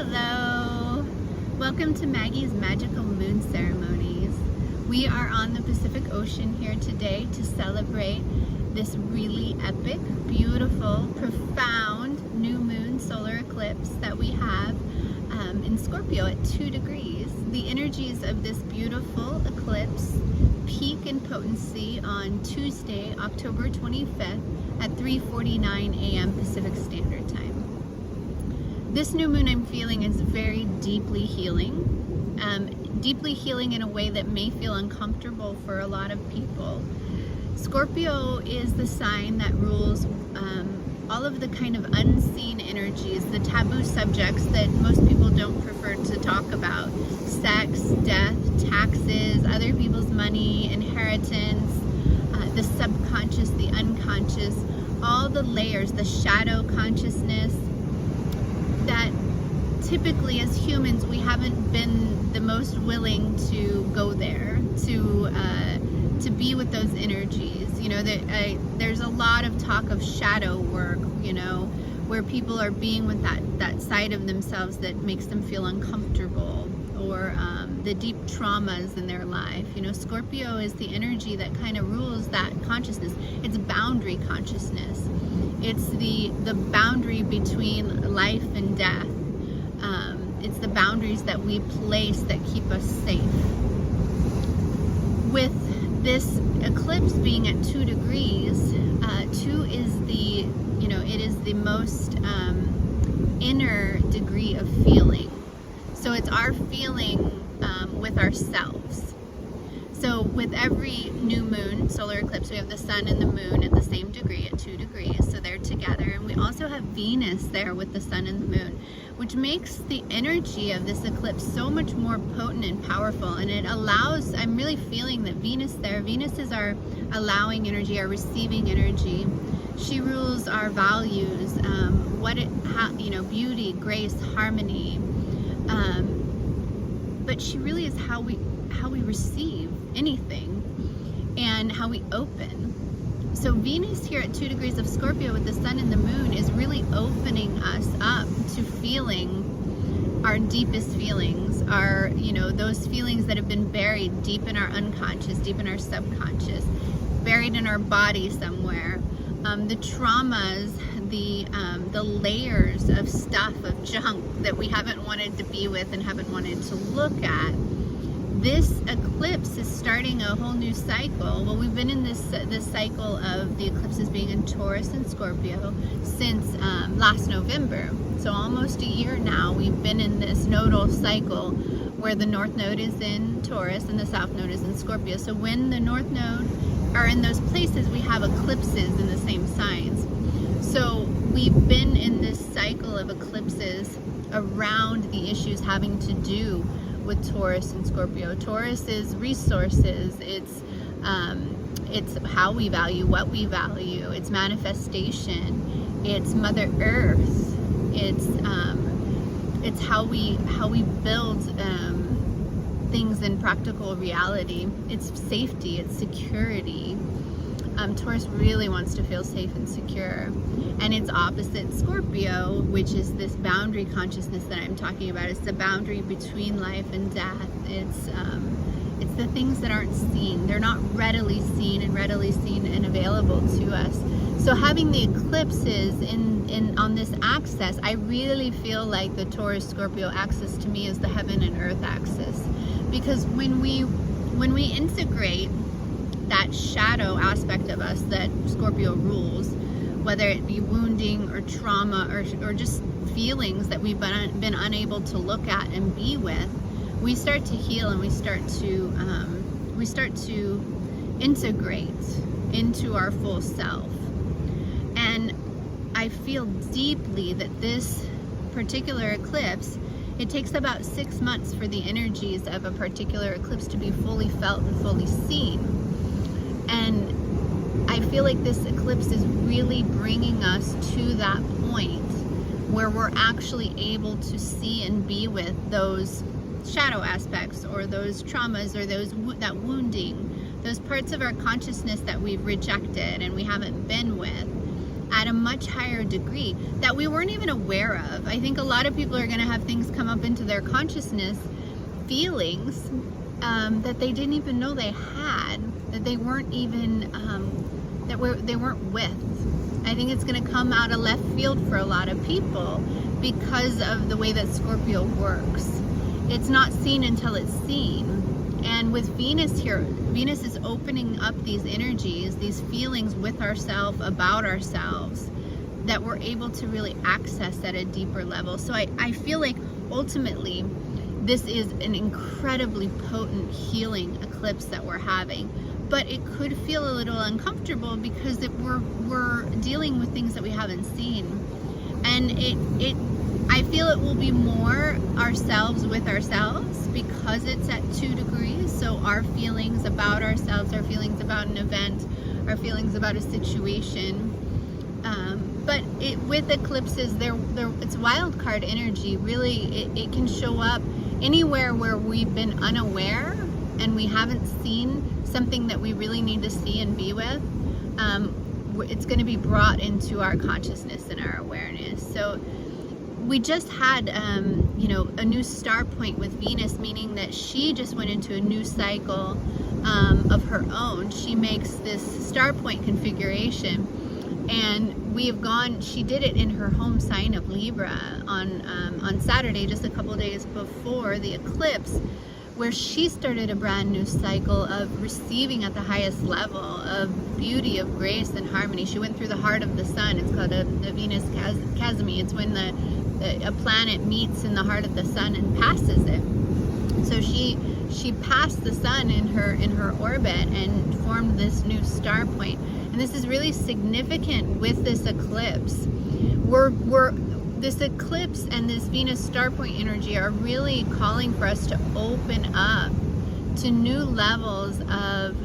Hello! Welcome to Maggie's Magical Moon Ceremonies. We are on the Pacific Ocean here today to celebrate this really epic, beautiful, profound new moon solar eclipse that we have in Scorpio at 2 degrees. The energies of this beautiful eclipse peak in potency on Tuesday, October 25th at 3:49 a.m. Pacific Standard Time. This new moon I'm feeling is very deeply healing in a way that may feel uncomfortable for a lot of people. Scorpio is the sign that rules all of the kind of unseen energies, the taboo subjects that most people don't prefer to talk about. Sex, death, taxes, other people's money, inheritance, the subconscious, the unconscious, all the layers, the shadow consciousness that typically as humans we haven't been the most willing to go there, to be with those energies. You know, there's a lot of talk of shadow work, you know, where people are being with that side of themselves that makes them feel uncomfortable, or the deep traumas in their life. You know, Scorpio is the energy that kind of rules that consciousness. It's boundary consciousness. It's the boundary between life and death. It's the boundaries that we place that keep us safe. With this eclipse being at 2 degrees, 2 is the, you know, it is the most inner degree of feeling. So it's our feeling with ourselves. So with every new moon solar eclipse, we have the sun and the moon at the same degree, at 2 degrees, so they're together. And we also have Venus there with the sun and the moon, which makes the energy of this eclipse so much more potent and powerful. And it allows, I'm really feeling that Venus there, Venus is our allowing energy, our receiving energy. She rules our values, you know, beauty, grace, harmony. But she really is how we receive anything and how we open. So Venus here at 2 degrees of Scorpio with the sun and the moon is really opening us up to feeling our deepest feelings, our, you know, those feelings that have been buried deep in our unconscious, deep in our subconscious, buried in our body somewhere. The traumas, the layers of stuff, of junk that we haven't wanted to be with and haven't wanted to look at. This eclipse is starting a whole new cycle. Well, we've been in this cycle of the eclipses being in Taurus and Scorpio since last November. So almost a year now we've been in this nodal cycle where the north node is in Taurus and the south node is in Scorpio. So when the north node are in those places, we have eclipses in the same signs. So we've been in this cycle of eclipses around the issues having to do with Taurus and Scorpio. Taurus is resources. It's how we value what we value. It's manifestation. It's Mother Earth. It's how we build things in practical reality. It's safety. It's security. Taurus really wants to feel safe and secure. And it's opposite Scorpio, which is this boundary consciousness that I'm talking about. It's the boundary between life and death. It's the things that aren't seen. They're not readily seen and available to us. So having the eclipses on this axis, I really feel like the Taurus-Scorpio axis to me is the heaven and earth axis. Because when we integrate that shadow aspect of us that Scorpio rules, whether it be wounding or trauma or just feelings that we've been unable to look at and be with, we start to heal and we start to integrate into our full self. And I feel deeply that this particular eclipse, it takes about 6 months for the energies of a particular eclipse to be fully felt and fully seen. And I feel like this eclipse is really bringing us to that point where we're actually able to see and be with those shadow aspects, or those traumas, or that wounding, those parts of our consciousness that we've rejected and we haven't been with. at a much higher degree that we weren't even aware of. I think a lot of people are going to have things come up into their consciousness, feelings that they didn't even know they had, that they weren't even, they weren't with. I think it's going to come out of left field for a lot of people because of the way that Scorpio works. It's not seen until it's seen. And with Venus here, Venus is opening up these energies, these feelings with ourselves, about ourselves, that we're able to really access at a deeper level. So I feel like ultimately this is an incredibly potent healing eclipse that we're having. But it could feel a little uncomfortable because we're dealing with things that we haven't seen. And I feel it will be more ourselves with ourselves because it's at 2 degrees. So our feelings about ourselves, our feelings about an event, our feelings about a situation. But with eclipses, it's wild card energy. Really, it can show up anywhere where we've been unaware and we haven't seen something that we really need to see and be with. It's going to be brought into our consciousness and our awareness. So we just had, a new star point with Venus, meaning that she just went into a new cycle of her own. She makes this star point configuration, and she did it in her home sign of Libra on Saturday, just a couple days before the eclipse, where she started a brand new cycle of receiving at the highest level of beauty, of grace and harmony. She went through the heart of the sun. It's called the Venus chasm. It's when a planet meets in the heart of the sun and passes it. So she passed the sun in her orbit and formed this new star point. And this is really significant with this eclipse. This eclipse and this Venus star point energy are really calling for us to open up to new levels of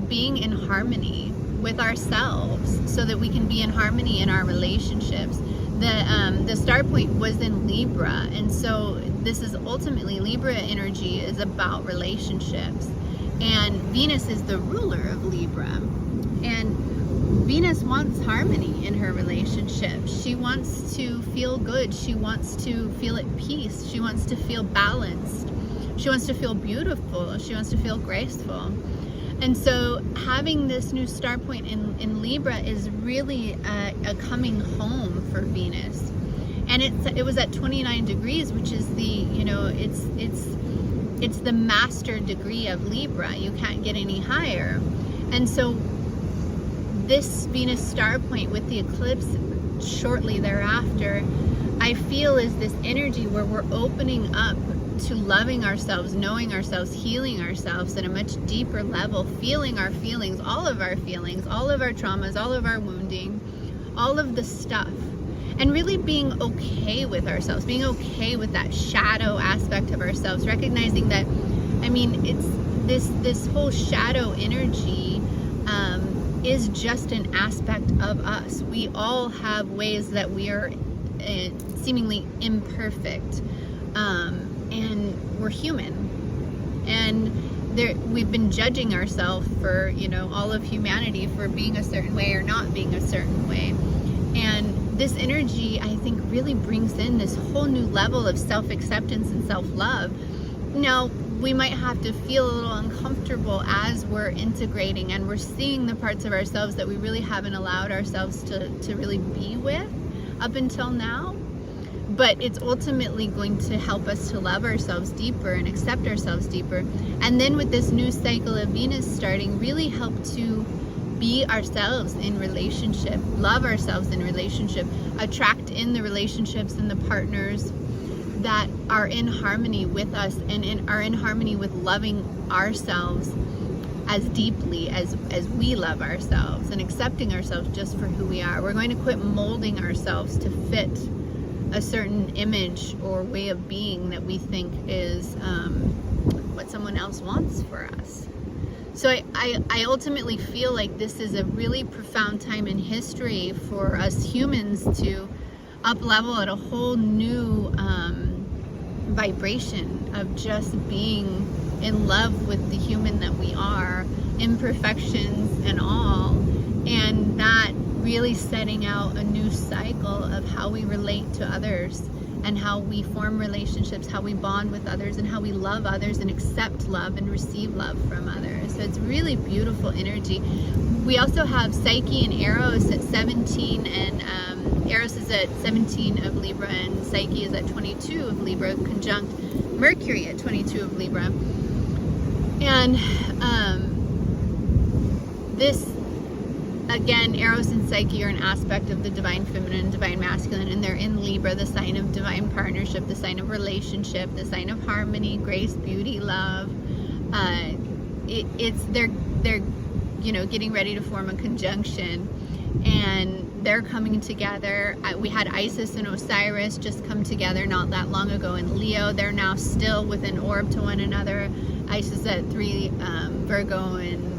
being in harmony with ourselves, so that we can be in harmony in our relationships. The star point was in Libra, and so this is ultimately, Libra energy is about relationships, and Venus is the ruler of Libra, and Venus wants harmony in her relationship. She wants to feel good. She wants to feel at peace. She wants to feel balanced. She wants to feel beautiful. She wants to feel graceful. And so having this new star point in Libra is really a coming home for Venus. And it was at 29 degrees, which is it's the master degree of Libra. You can't get any higher. And so this Venus star point with the eclipse shortly thereafter, I feel is this energy where we're opening up to loving ourselves, knowing ourselves, healing ourselves at a much deeper level, feeling our feelings, all of our traumas, all of our wounding, all of the stuff, and really being okay with ourselves, being okay with that shadow aspect of ourselves, recognizing that, it's this whole shadow energy is just an aspect of us. We all have ways that we are seemingly imperfect, and we're human, and we've been judging ourselves for all of humanity for being a certain way or not being a certain way. And this energy, I think, really brings in this whole new level of self-acceptance and self-love. Now, we might have to feel a little uncomfortable as we're integrating and we're seeing the parts of ourselves that we really haven't allowed ourselves to really be with up until now. But it's ultimately going to help us to love ourselves deeper and accept ourselves deeper. And then with this new cycle of Venus starting, really help to be ourselves in relationship, love ourselves in relationship, attract in the relationships and the partners that are in harmony with us and are in harmony with loving ourselves as deeply as we love ourselves and accepting ourselves just for who we are. We're going to quit molding ourselves to fit a certain image or way of being that we think is what someone else wants for us. So I ultimately feel like this is a really profound time in history for us humans to up level at a whole new vibration of just being in love with the human that we are, imperfections and all, and that really setting out a new cycle of how we relate to others and how we form relationships, how we bond with others, and how we love others and accept love and receive love from others. So it's really beautiful energy. We also have Psyche and Eros at 17, and Eros is at 17 of Libra, and Psyche is at 22 of Libra, conjunct Mercury at 22 of Libra. And this, again, Eros and Psyche are an aspect of the divine feminine, divine masculine, and they're in Libra, the sign of divine partnership, the sign of relationship, the sign of harmony, grace, beauty, love. They're getting ready to form a conjunction, and they're coming together. We had Isis and Osiris just come together not that long ago in Leo. They're now still within orb to one another. Isis at 3 Virgo, and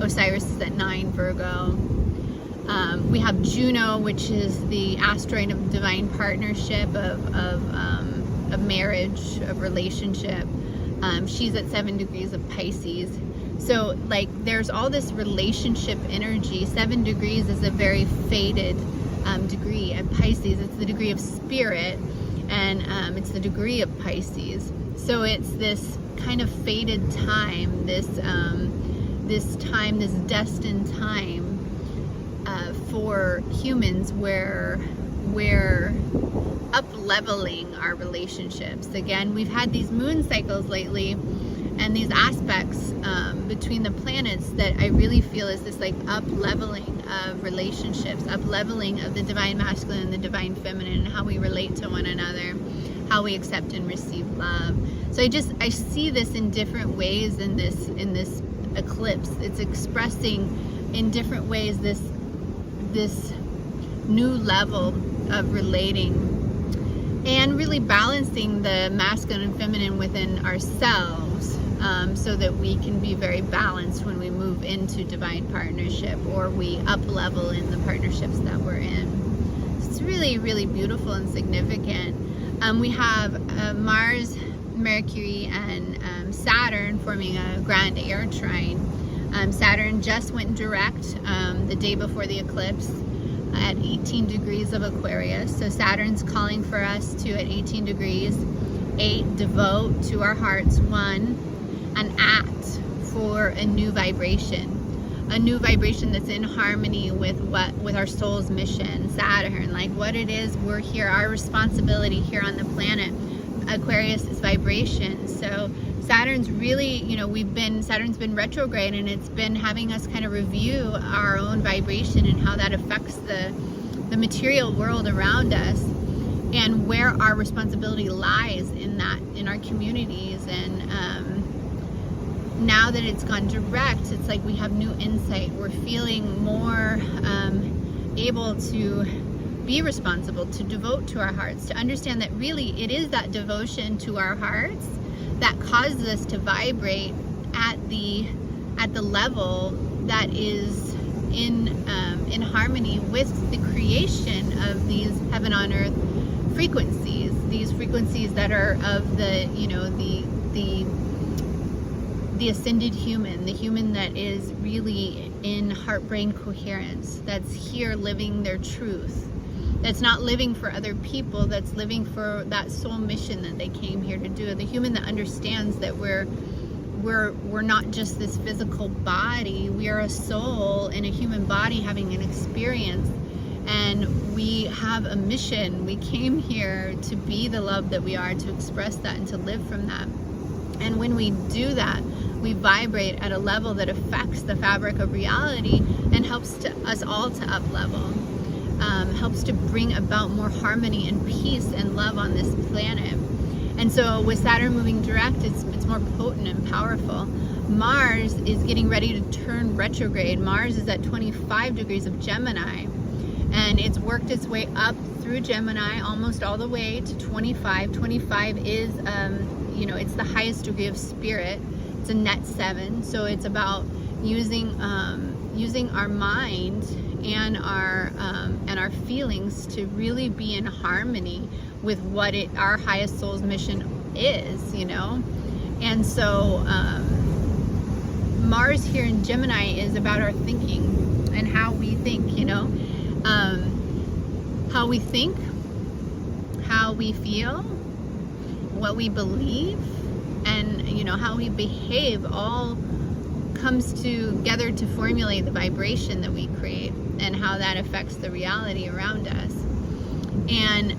Osiris is at 9 Virgo. We have Juno, which is the asteroid of divine partnership, of marriage, of relationship. She's at 7 degrees of Pisces. So like there's all this relationship energy. 7 degrees is a very faded degree at Pisces. It's the degree of spirit, and it's the degree of Pisces. So it's this kind of faded time, this destined time for humans where we're up-leveling our relationships. Again, we've had these moon cycles lately, and these aspects between the planets that I really feel is this like up-leveling of relationships, up-leveling of the divine masculine and the divine feminine, and how we relate to one another, how we accept and receive love. So I see this in different ways in this eclipse. It's expressing in different ways this new level of relating and really balancing the masculine and feminine within ourselves, so that we can be very balanced when we move into divine partnership, or we up level in the partnerships that we're in. It's really, really beautiful and significant. We have Mars, Mercury, and Saturn forming a grand air trine. Saturn just went direct the day before the eclipse at 18 degrees of Aquarius. So Saturn's calling for us to, at 18 degrees, 8, devote to our hearts, 1, and act for a new vibration that's in harmony with our soul's mission. Saturn, like what it is, we're here, our responsibility here on the planet. Aquarius is vibration. So Saturn's really, Saturn's been retrograde, and it's been having us kind of review our own vibration and how that affects the material world around us, and where our responsibility lies in our communities. And now that it's gone direct, it's like we have new insight. We're feeling more able to be responsible, to devote to our hearts, to understand that really it is that devotion to our hearts that causes us to vibrate at the level that is in harmony with the creation of these heaven on earth frequencies, these frequencies that are of the ascended human, the human that is really in heart-brain coherence, that's here living their truth, that's not living for other people, that's living for that soul mission that they came here to do. The human that understands that we're not just this physical body, we are a soul in a human body having an experience, and we have a mission. We came here to be the love that we are, to express that and to live from that. And when we do that, we vibrate at a level that affects the fabric of reality and helps us all to up level. Helps to bring about more harmony and peace and love on this planet. And so with Saturn moving direct, it's more potent and powerful. Mars is getting ready to turn retrograde. Mars is at 25 degrees of Gemini, and it's worked its way up through Gemini almost all the way to 25. 25 is, it's the highest degree of spirit. It's a net 7, so it's about using our mind and our feelings to really be in harmony with what our highest soul's mission is, And so Mars here in Gemini is about our thinking and how we think, you know, how we think, how we feel, what we believe, and, you know, how we behave all comes together to formulate the vibration that we create and how that affects the reality around us. And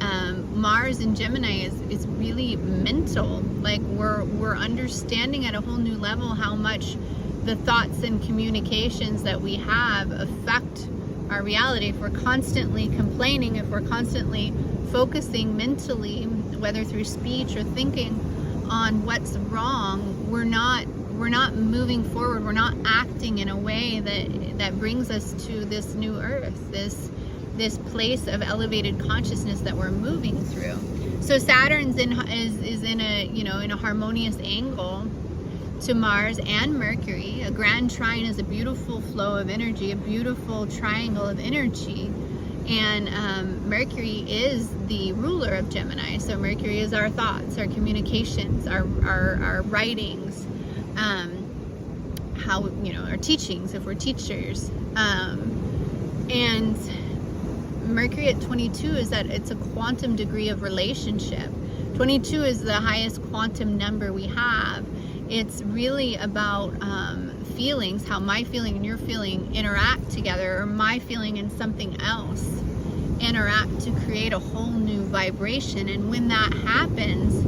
Mars in Gemini is really mental. Like we're understanding at a whole new level how much the thoughts and communications that we have affect our reality. If we're constantly complaining, if we're constantly focusing mentally, whether through speech or thinking, on what's wrong, we're not moving forward. We're not acting in a way that brings us to this new earth, this place of elevated consciousness that we're moving through. So Saturn's is in a, you know, in a harmonious angle to Mars and Mercury. A grand trine is a beautiful flow of energy, a beautiful triangle of energy. And Mercury is the ruler of Gemini. So Mercury is our thoughts, our communications, our writings, how, you know, our teachings if we're teachers. And Mercury at 22 is that it's a quantum degree of relationship. 22 is the highest quantum number we have. It's really about feelings, how my feeling and your feeling interact together, or my feeling and something else interact to create a whole new vibration. And when that happens,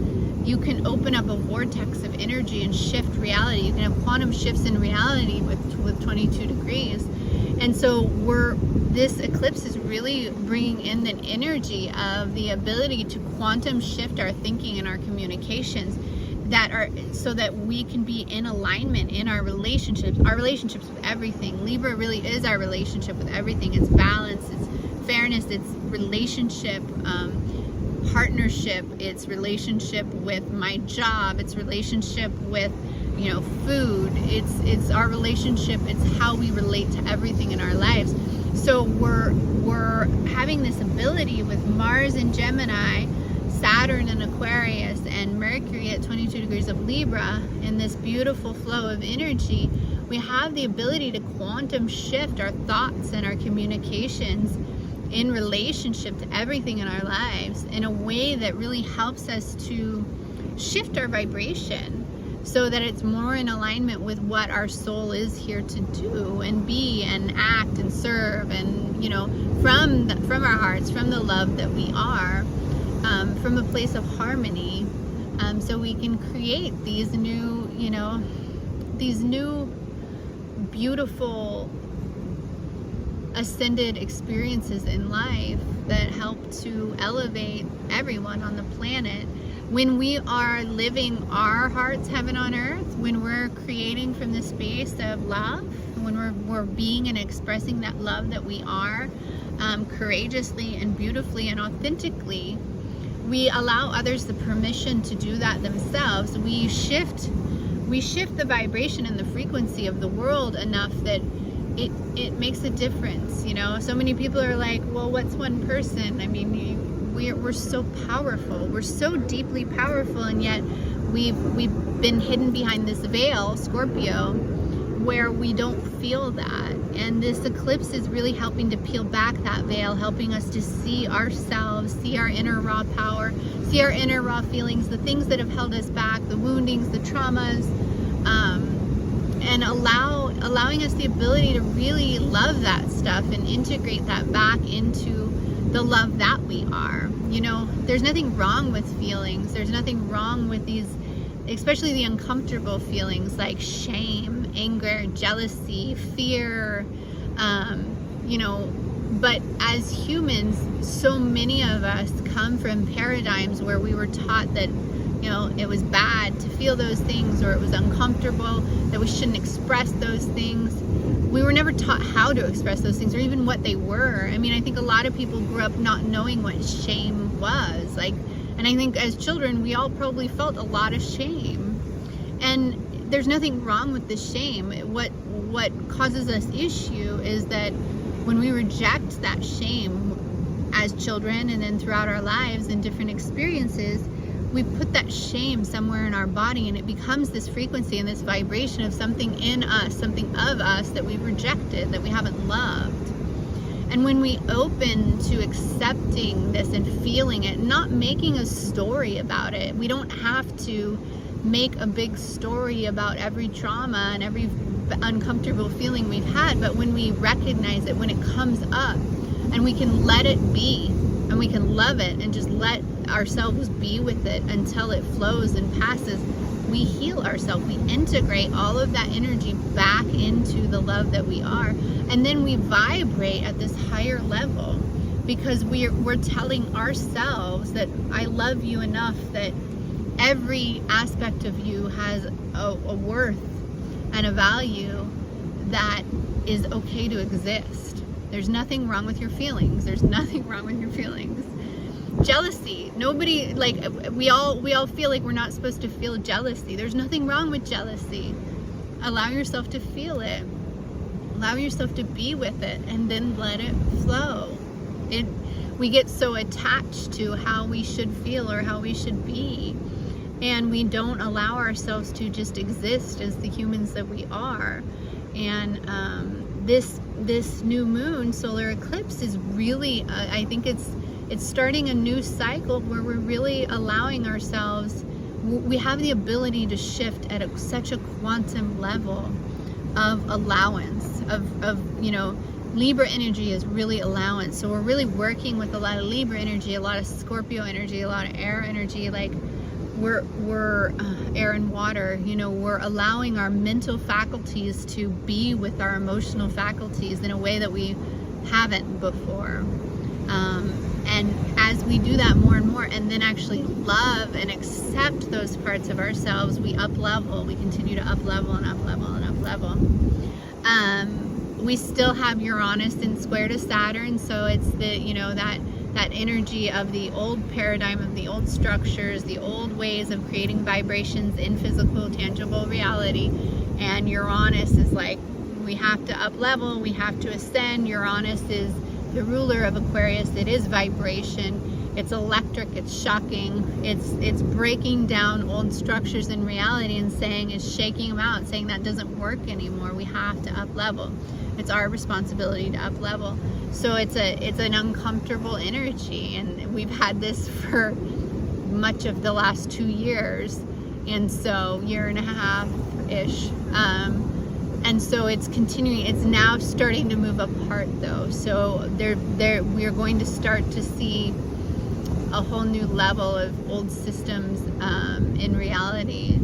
you can open up a vortex of energy and shift reality. You can have quantum shifts in reality with 22 degrees. And so this eclipse is really bringing in the energy of the ability to quantum shift our thinking and our communications, so that we can be in alignment in our relationships with everything. Libra really is our relationship with everything. It's balance, it's fairness, it's relationship, partnership, it's relationship with my job, it's relationship with, you know, food, it's our relationship, it's how we relate to everything in our lives. So we're having this ability with Mars in Gemini, Saturn in Aquarius, and Mercury at 22 degrees of Libra, in this beautiful flow of energy. We have the ability to quantum shift our thoughts and our communications in relationship to everything in our lives in a way that really helps us to shift our vibration so that it's more in alignment with what our soul is here to do and be and act and serve, and, you know, from our hearts, from the love that we are, from a place of harmony, so we can create these new, you know, these new beautiful ascended experiences in life that help to elevate everyone on the planet. When we are living our heart's heaven on earth, when we're creating from the space of love, when we're being and expressing that love that we are, courageously and beautifully and authentically, we allow others the permission to do that themselves. We shift the vibration and the frequency of the world enough that it makes a difference. You know, so many people are like, well, what's one person? I mean, we're so powerful, we're so deeply powerful, and yet we've been hidden behind this veil, Scorpio, where we don't feel that. And this eclipse is really helping to peel back that veil, helping us to see ourselves, see our inner raw power, see our inner raw feelings, the things that have held us back, the woundings, the traumas, and allowing us the ability to really love that stuff and integrate that back into the love that we are. You know, there's nothing wrong with feelings. There's nothing wrong with these, especially the uncomfortable feelings like shame, anger, jealousy, fear, you know. But as humans, so many of us come from paradigms where we were taught that, you know, it was bad to feel those things, or it was uncomfortable, that we shouldn't express those things. We were never taught how to express those things, or even what they were. I mean, I think a lot of people grew up not knowing what shame was. And I think as children, we all probably felt a lot of shame. And there's nothing wrong with the shame. What causes us issue is that when we reject that shame as children and then throughout our lives in different experiences, we put that shame somewhere in our body, and it becomes this frequency and this vibration of something in us, something of us that we've rejected, that we haven't loved. And when we open to accepting this and feeling it, not making a story about it, we don't have to make a big story about every trauma and every uncomfortable feeling we've had, but when we recognize it, when it comes up, and we can let it be, and we can love it and just let ourselves be with it until it flows and passes, we heal ourselves. We integrate all of that energy back into the love that we are, and then we vibrate at this higher level, because we're telling ourselves that I love you enough that every aspect of you has a worth and a value that is okay to exist. There's nothing wrong with your feelings. There's nothing wrong with your feelings. Jealousy. Nobody, like, we all feel like we're not supposed to feel jealousy. There's nothing wrong with jealousy. Allow yourself to feel it. Allow yourself to be with it, and then let it flow. We get so attached to how we should feel or how we should be, and we don't allow ourselves to just exist as the humans that we are. And this new moon solar eclipse is really, I think it's starting a new cycle where we're really allowing ourselves, we have the ability to shift at such a quantum level of allowance, of you know, Libra energy is really allowance. So we're really working with a lot of Libra energy, a lot of Scorpio energy, a lot of air energy, like we're air and water, you know, we're allowing our mental faculties to be with our emotional faculties in a way that we haven't before. And as we do that more and more, and then actually love and accept those parts of ourselves, we up level. We continue to up level and up level and up level. We still have Uranus in square to Saturn, so it's the, you know, that energy of the old paradigm, of the old structures, the old ways of creating vibrations in physical, tangible reality. And Uranus is like, we have to up level, we have to ascend. Uranus is the ruler of Aquarius. It is vibration, it's electric, it's shocking, it's breaking down old structures in reality and saying, it's shaking them out, saying that doesn't work anymore. We have to up level. It's our responsibility to up level. So it's an uncomfortable energy, and we've had this for much of the last 2 years, and so year and a half ish. And so it's continuing. It's now starting to move apart, though. So we are going to start to see a whole new level of old systems in reality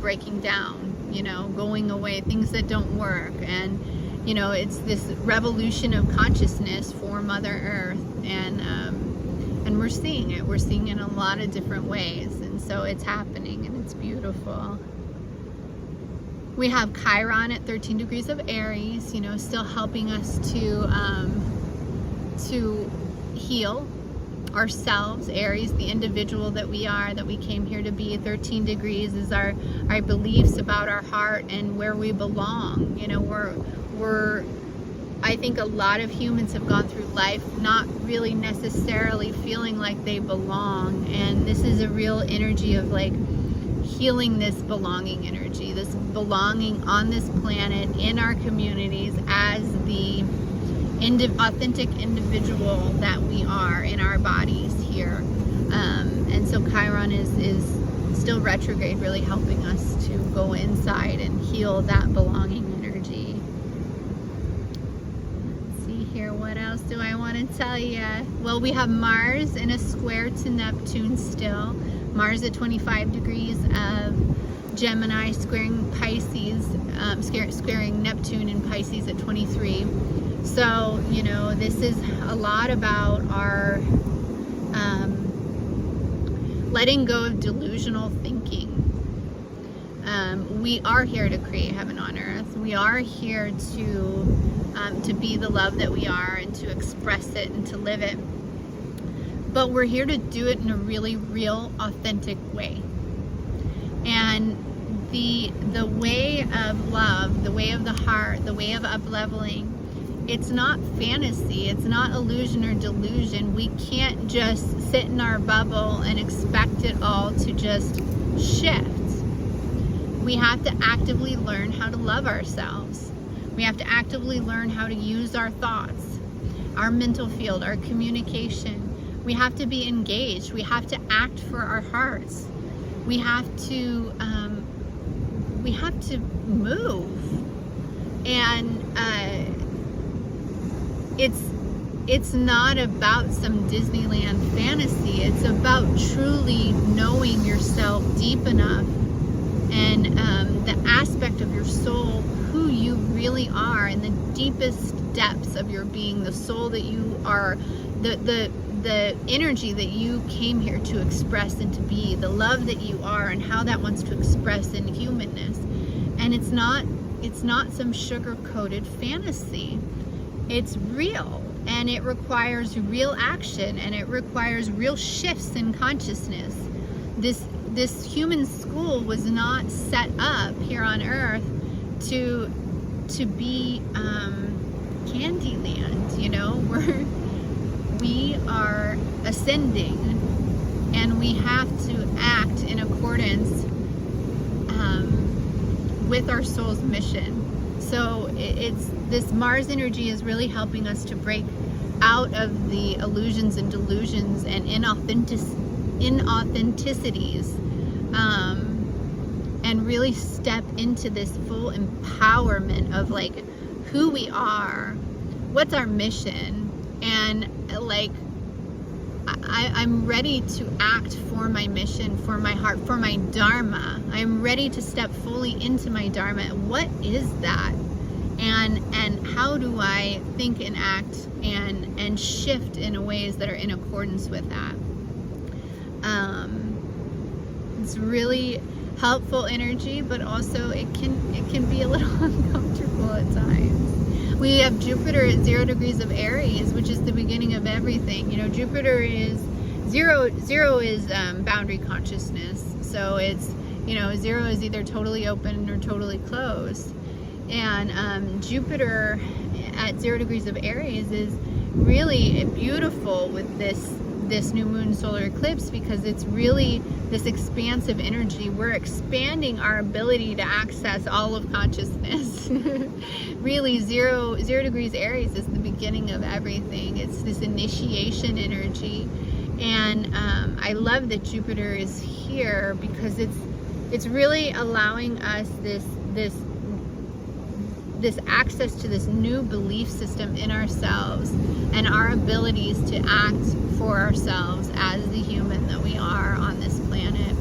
breaking down, you know, going away, things that don't work. And, you know, it's this revolution of consciousness for Mother Earth, and we're seeing it. We're seeing it in a lot of different ways, and so it's happening, and it's beautiful. We have Chiron at 13 degrees of Aries, you know, still helping us to heal ourselves. Aries, the individual that we are, that we came here to be. 13 degrees is our beliefs about our heart and where we belong. You know, I think a lot of humans have gone through life not really necessarily feeling like they belong, and this is a real energy of like healing this belonging energy, this belonging on this planet, in our communities, as the authentic individual that we are in our bodies here. And so Chiron is still retrograde, really helping us to go inside and heal that belonging energy. Let's see here, what else do I want to tell you? Well, we have Mars in a square to Neptune still. Mars at 25 degrees of Gemini, squaring Pisces, squaring Neptune in Pisces at 23. So, you know, this is a lot about our letting go of delusional thinking. We are here to create heaven on earth. We are here to be the love that we are, and to express it and to live it. But we're here to do it in a really real, authentic way. And the way of love, the way of the heart, the way of up-leveling it's not fantasy, it's not illusion or delusion. We can't just sit in our bubble and expect it all to just shift. We have to actively learn how to love ourselves. We have to actively learn how to use our thoughts, our mental field, our communication. We have to be engaged. We have to act for our hearts. We have to move. And it's not about some Disneyland fantasy. It's about truly knowing yourself deep enough, and the aspect of your soul, who you really are, in the deepest depths of your being, the soul that you are, the energy that you came here to express and to be, the love that you are, and how that wants to express in humanness. And it's not some sugar-coated fantasy. It's real, and it requires real action, and it requires real shifts in consciousness. This human school was not set up here on Earth to be Candyland. You know, we are ascending, and we have to act in accordance with our soul's mission. So it's this Mars energy is really helping us to break out of the illusions and delusions and inauthenticities, and really step into this full empowerment of like who we are, what's our mission, and like I'm ready to act for my mission, for my heart, for my dharma. I'm ready to step fully into my dharma. What is that? And how do I think and act and shift in ways that are in accordance with that? It's really helpful energy, but also it can be a little uncomfortable at times. We have Jupiter at 0 degrees of Aries, which is the beginning of everything. You know, Jupiter is zero is boundary consciousness. So it's, you know, 0 is either totally open or totally closed. And Jupiter at 0 degrees of Aries is really beautiful with this new moon solar eclipse, because it's really this expansive energy. We're expanding our ability to access all of consciousness. Really, 0 degrees Aries is the beginning of everything. It's this initiation energy. And I love that Jupiter is here, because it's really allowing us this access to this new belief system in ourselves, and our abilities to act for ourselves as the human that we are on this planet,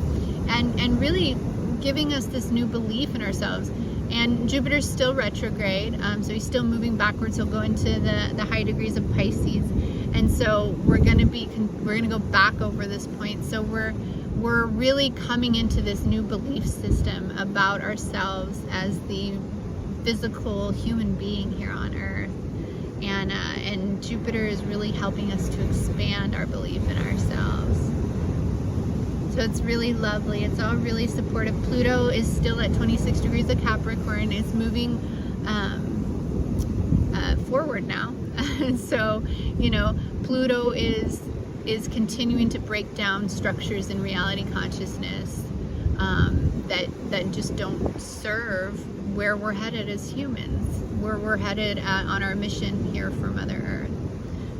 and really giving us this new belief in ourselves. And Jupiter's still retrograde, so he's still moving backwards. He'll go into the high degrees of Pisces, and so we're gonna go back over this point. So we're really coming into this new belief system about ourselves as the physical human being here on Earth, and Jupiter is really helping us to expand our belief in ourselves. So it's really lovely. It's all really supportive. Pluto is still at 26 degrees of Capricorn. It's moving forward now. So, you know, Pluto is continuing to break down structures in reality consciousness that just don't serve where we're headed as humans, where we're headed on our mission here for Mother Earth.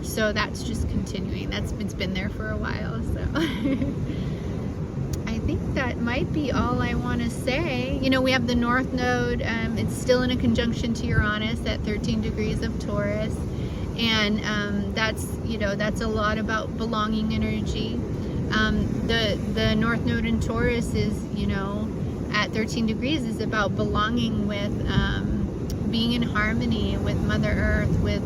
So that's just continuing. It's been there for a while. So I think that might be all I want to say. You know, we have the North Node. It's still in a conjunction to Uranus at 13 degrees of Taurus, and that's a lot about belonging energy. The North Node in Taurus is, you know, at 13 degrees is about belonging with, being in harmony with Mother Earth, with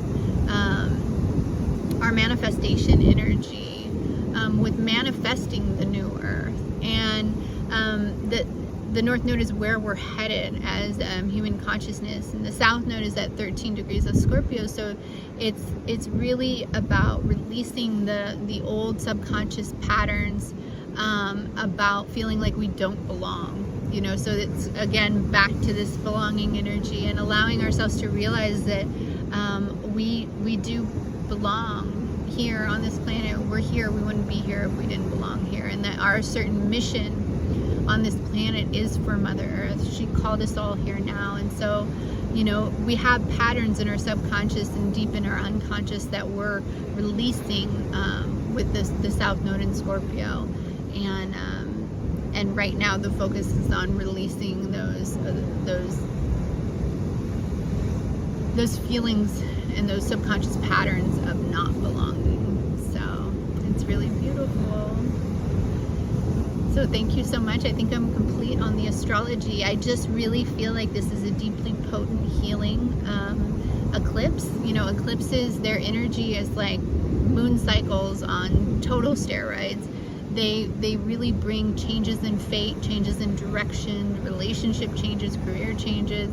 our manifestation energy, with manifesting the new Earth. And the North Node is where we're headed as human consciousness, and the South Node is at 13 degrees of Scorpio. So it's really about releasing the old subconscious patterns about feeling like we don't belong. You know, so it's again back to this belonging energy, and allowing ourselves to realize that we do belong here on this planet. We're here. We wouldn't be here if we didn't belong here, and that our certain mission on this planet is for Mother Earth. She called us all here now. And so, you know, we have patterns in our subconscious and deep in our unconscious that we're releasing with the South Node in Scorpio, and right now the focus is on releasing those feelings and those subconscious patterns of not belonging. So it's really beautiful. So thank you so much. I think I'm complete on the astrology. I just really feel like this is a deeply potent healing eclipse. You know, eclipses, their energy is like moon cycles on total steroids. They really bring changes in fate, changes in direction, relationship changes, career changes.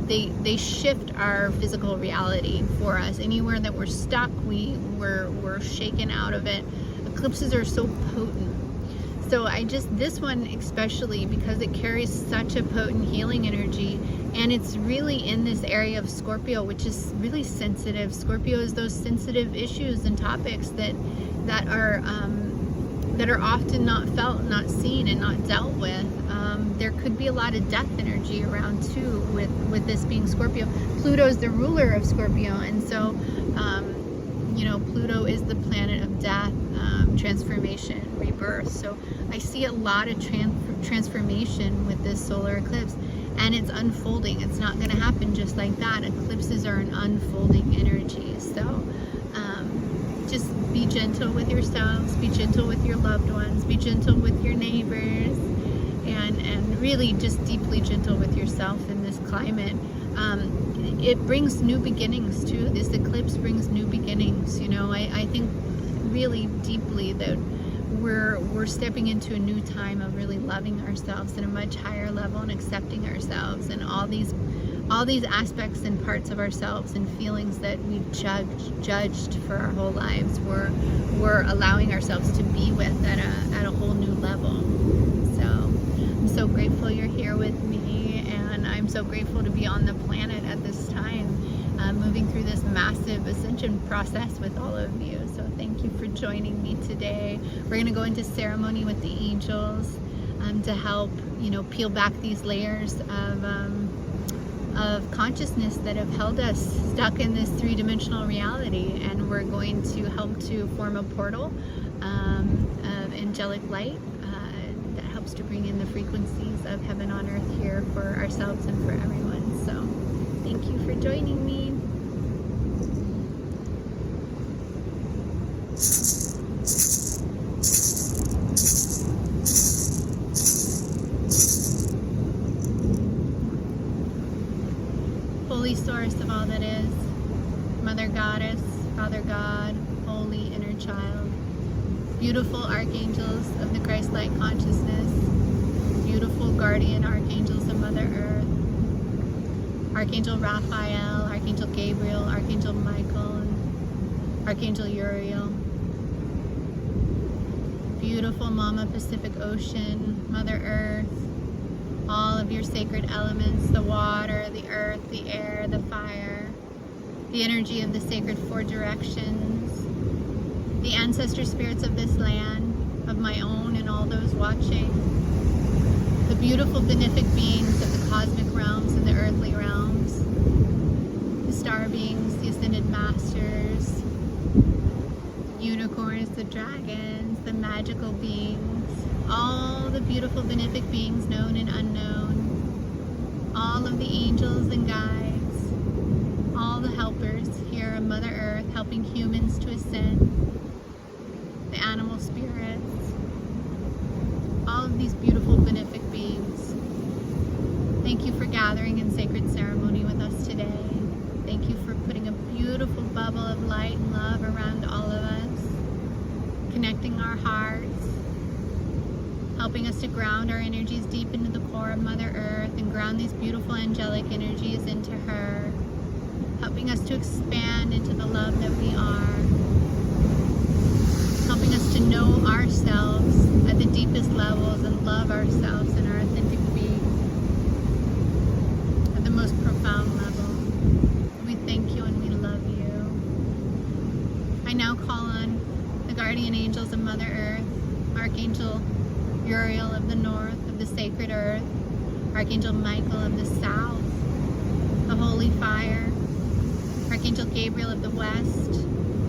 They shift our physical reality for us. Anywhere that we're stuck, we're shaken out of it. Eclipses are so potent. So this one especially, because it carries such a potent healing energy, and it's really in this area of Scorpio, which is really sensitive. Scorpio is those sensitive issues and topics that are often not felt, not seen, and not dealt with. There could be a lot of death energy around too, with this being Scorpio. Pluto is the ruler of Scorpio, and so you know, Pluto is the planet of death, transformation, rebirth. So I see a lot of transformation with this solar eclipse, and it's unfolding. It's not going to happen just like that. Eclipses are an unfolding energy. So just be gentle with yourselves, be gentle with your loved ones, be gentle with your neighbors, and really just deeply gentle with yourself in this climate. It brings new beginnings too. This eclipse brings new beginnings. You know, I think really deeply that we're stepping into a new time of really loving ourselves at a much higher level and accepting ourselves, and all these aspects and parts of ourselves and feelings that we've judged for our whole lives. We're allowing ourselves to be with at a whole new level. So I'm so grateful you're here with me, and I'm so grateful to be on the planet at this time, moving through this massive ascension process with all of you. So thank you for joining me today. We're going to go into ceremony with the angels to help, you know, peel back these layers of consciousness that have held us stuck in this three-dimensional reality, and we're going to help to form a portal of angelic light that helps to bring in the frequencies of heaven on earth here for ourselves and for everyone. So thank you for joining me. Holy source of all that is, Mother Goddess, Father God, Holy Inner Child, beautiful archangels of the Christ-like consciousness, beautiful guardian archangels of Mother Earth, Archangel Raphael, Archangel Gabriel, Archangel Michael, and Archangel Uriel, beautiful Mama Pacific Ocean, Mother Earth, all of your sacred elements, the water, the earth, the air, the fire, the energy of the sacred four directions, the ancestor spirits of this land, of my own and all those watching, the beautiful benefic beings of the cosmic realms and the earthly realms, the star beings, the ascended masters, unicorns, the dragons, the magical beings, all the beautiful benefic beings known and unknown, all of the angels and guides, all the helpers here on Mother Earth helping humans to ascend, the animal spirits, all of these beautiful benefic beings. Thank you for gathering in sacred ceremony with us today. Thank you for putting a beautiful bubble of light and love around all of us, connecting our hearts, helping us to ground our energies deep into the core of Mother Earth and ground these beautiful angelic energies into her, helping us to expand into the love that we are, helping us to know ourselves at the deepest levels and love ourselves and our authentic being at the most profound level. We thank you and we love the guardian angels of Mother Earth, Archangel Uriel of the north, of the sacred earth, Archangel Michael of the south, the holy fire, Archangel Gabriel of the west,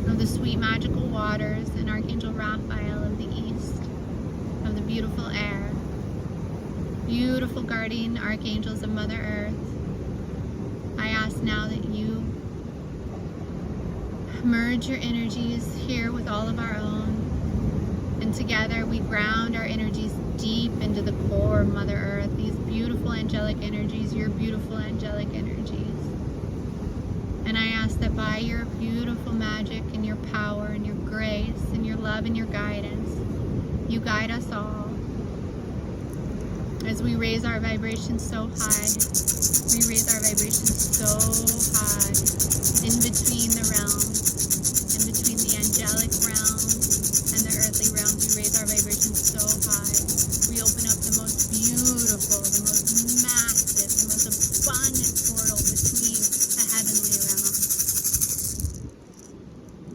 of the sweet magical waters, and Archangel Raphael of the east, of the beautiful air. Beautiful guardian archangels of Mother Earth, I ask now that you merge your energies here with all of our own, and together we ground our energies deep into the core of Mother Earth, these beautiful angelic energies, your beautiful angelic energies. And I ask that by your beautiful magic and your power and your grace and your love and your guidance, you guide us all. As we raise our vibrations so high, we raise our vibrations so high, in between the realms, in between the angelic realms and the earthly realms, we raise our vibrations so high. We open up the most beautiful, the most massive, the most abundant portal between the heavenly realms,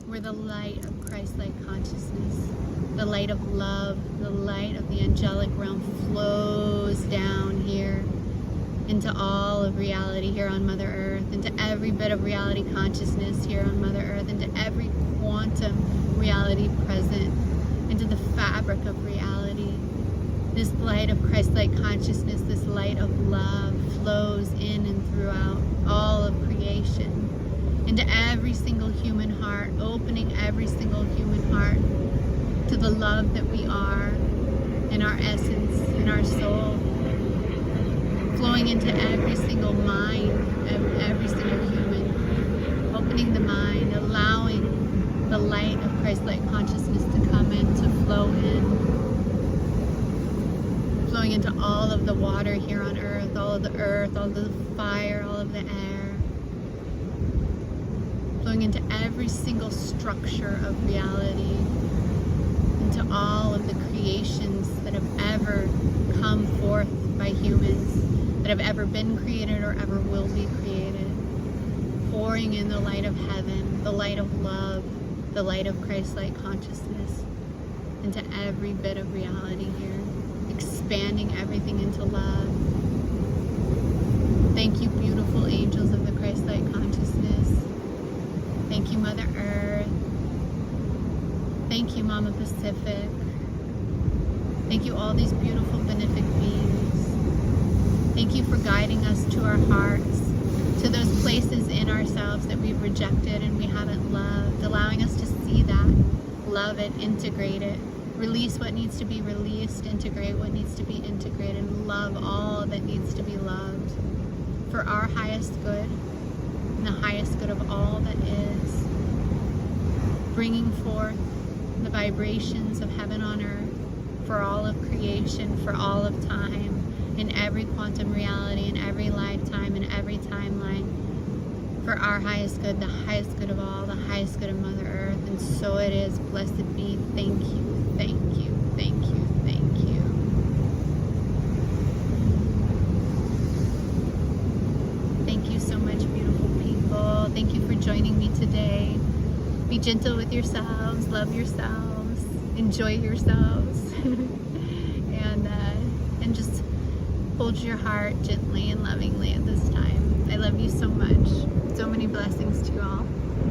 where the light of Christ-like consciousness, the light of love, the light of the angelic realm flows down here into all of reality here on Mother Earth, into every bit of reality consciousness here on Mother Earth, into every quantum reality present, into the fabric of reality. This light of Christ-like consciousness, this light of love flows in and throughout all of creation, into every single human heart, opening every single human heart to the love that we are in our essence, in our soul, flowing into every single mind of every single human, opening the mind, allowing the light of Christ-like consciousness to come in, to flow in, flowing into all of the water here on earth, all of the earth, all of the fire, all of the air, flowing into every single structure of reality, into all of the creations that have ever come forth by humans, that have ever been created or ever will be created, pouring in the light of heaven, the light of love, the light of Christ-like consciousness into every bit of reality here, expanding everything into love. Thank you, beautiful angels of the Christ-like consciousness. Thank you, Mother Earth. Thank you, Mama Pacific. Thank you, all these beautiful benefic beings. Thank you for guiding us to our hearts, to those places in ourselves that we've rejected and we haven't loved, allowing us to see that, love it, integrate it, release what needs to be released, integrate what needs to be integrated, and love all that needs to be loved for our highest good and the highest good of all that is, bringing forth the vibrations of heaven on earth for all of creation, for all of time, in every quantum reality, in every lifetime, in every timeline, for our highest good, the highest good of all, the highest good of Mother Earth. And so it is. Blessed be. Thank you, thank you, thank you, thank you. Thank you so much, beautiful people. Thank you for joining me today. Be gentle with yourselves, love yourselves, enjoy yourselves, and just hold your heart gently and lovingly at this time. I love you so much. So many blessings to you all.